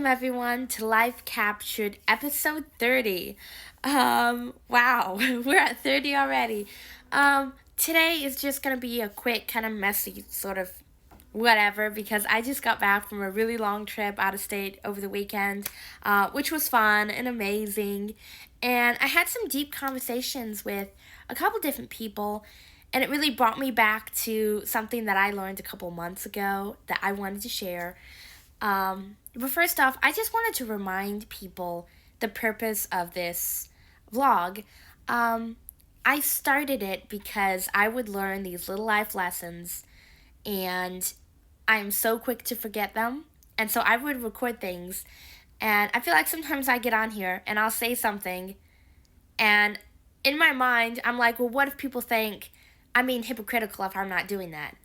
Welcome everyone to Life Captured episode 30. Wow, we're at 30 already. Today is just gonna be a quick, kind of messy sort of whatever because I just got back from a really long trip out of state over the weekend, which was fun and amazing. And I had some deep conversations with a couple different people, and it really brought me back to something that I learned a couple months ago that I wanted to share. But first off, I just wanted to remind people the purpose of this vlog. I started it because I would learn these little life lessons, and I am so quick to forget them. And so I would record things, and I feel like sometimes I get on here and I'll say something, and in my mind, I'm like, well, what if people think I'm being hypocritical if I'm not doing that?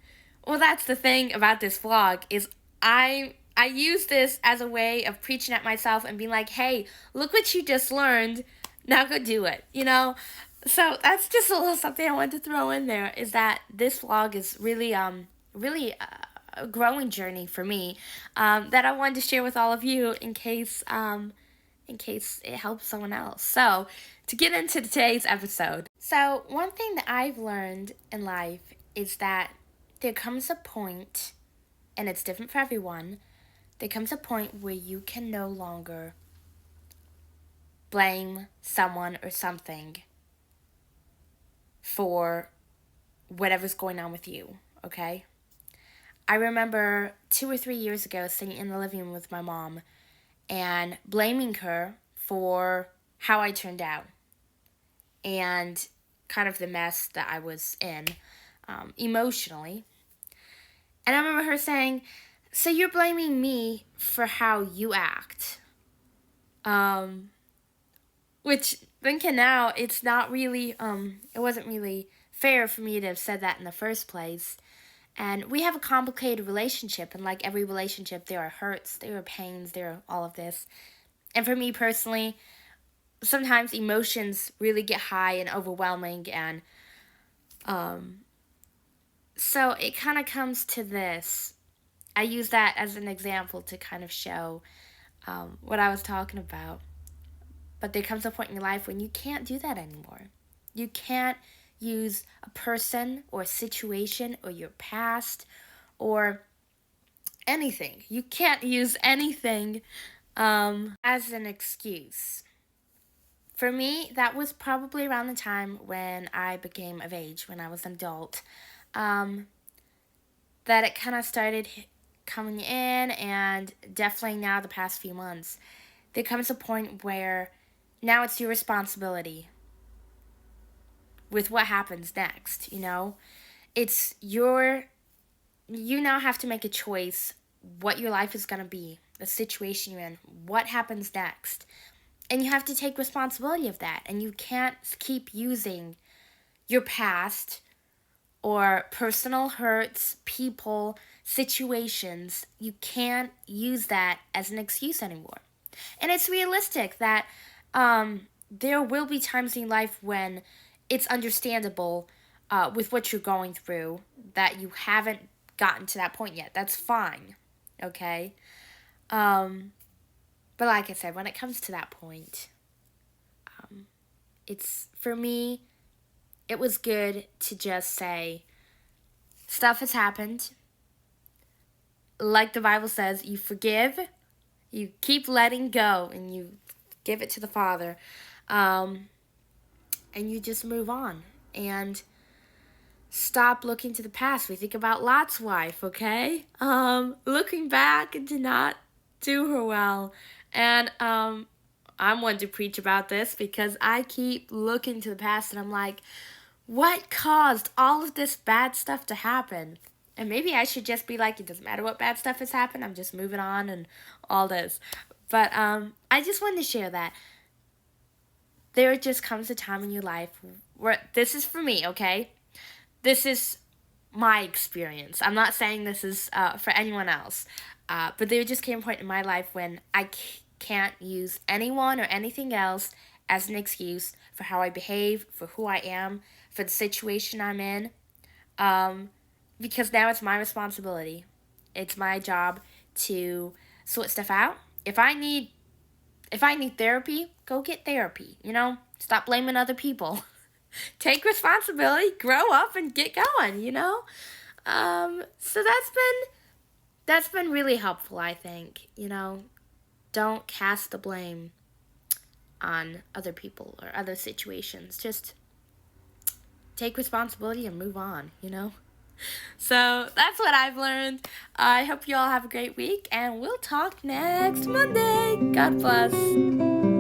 Well, that's the thing about this vlog is I use this as a way of preaching at myself and being like, hey, look what you just learned. Now go do it, you know? So that's just a little something I wanted to throw in there, is that this vlog is really a growing journey for me, that I wanted to share with all of you in case it helps someone else. So to get into today's episode. So one thing that I've learned in life is that there comes a point, and it's different for everyone, there comes a point where you can no longer blame someone or something for whatever's going on with you, okay? I remember 2 or 3 years ago sitting in the living room with my mom and blaming her for how I turned out and kind of the mess that I was in, emotionally. And I remember her saying, so you're blaming me for how you act. Which, thinking now, it's not really, it wasn't really fair for me to have said that in the first place. And we have a complicated relationship, and like every relationship, there are hurts, there are pains, there are all of this. And for me personally, sometimes emotions really get high and overwhelming, and so it kind of comes to this. I use that as an example to kind of show what I was talking about. But there comes a point in your life when you can't do that anymore. You can't use a person or a situation or your past or anything. You can't use anything as an excuse. For me, that was probably around the time when I became of age, when I was an adult, that it kind of started coming in, and definitely now the past few months, there comes a point where now it's your responsibility with what happens next, you know? You now have to make a choice what your life is going to be, the situation you're in, what happens next. And you have to take responsibility of that, and you can't keep using your past or personal hurts, people, situations. You can't use that as an excuse anymore. And it's realistic that there will be times in life when it's understandable with what you're going through that you haven't gotten to that point yet. That's fine, okay? But like I said, when it comes to that point, for me, it was good to just say, stuff has happened. Like the Bible says, you forgive, you keep letting go, and you give it to the Father. And you just move on. And stop looking to the past. We think about Lot's wife, okay? Looking back and did not do her well. And I'm one to preach about this because I keep looking to the past and I'm like, what caused all of this bad stuff to happen? And maybe I should just be like, it doesn't matter what bad stuff has happened, I'm just moving on and all this. But I just wanted to share that. There just comes a time in your life where, this is for me, okay? This is my experience. I'm not saying this is for anyone else. But there just came a point in my life when I can't use anyone or anything else as an excuse for how I behave, for who I am, for the situation I'm in. Because now it's my responsibility. It's my job to sort stuff out if I need therapy, go get therapy, Stop blaming other people. Take responsibility, grow up,. And get going. So that's been really helpful, I think. Don't cast the blame on other people or other situations. Just take responsibility and move on. So that's what I've learned. I hope you all have a great week, and we'll talk next Monday. God bless.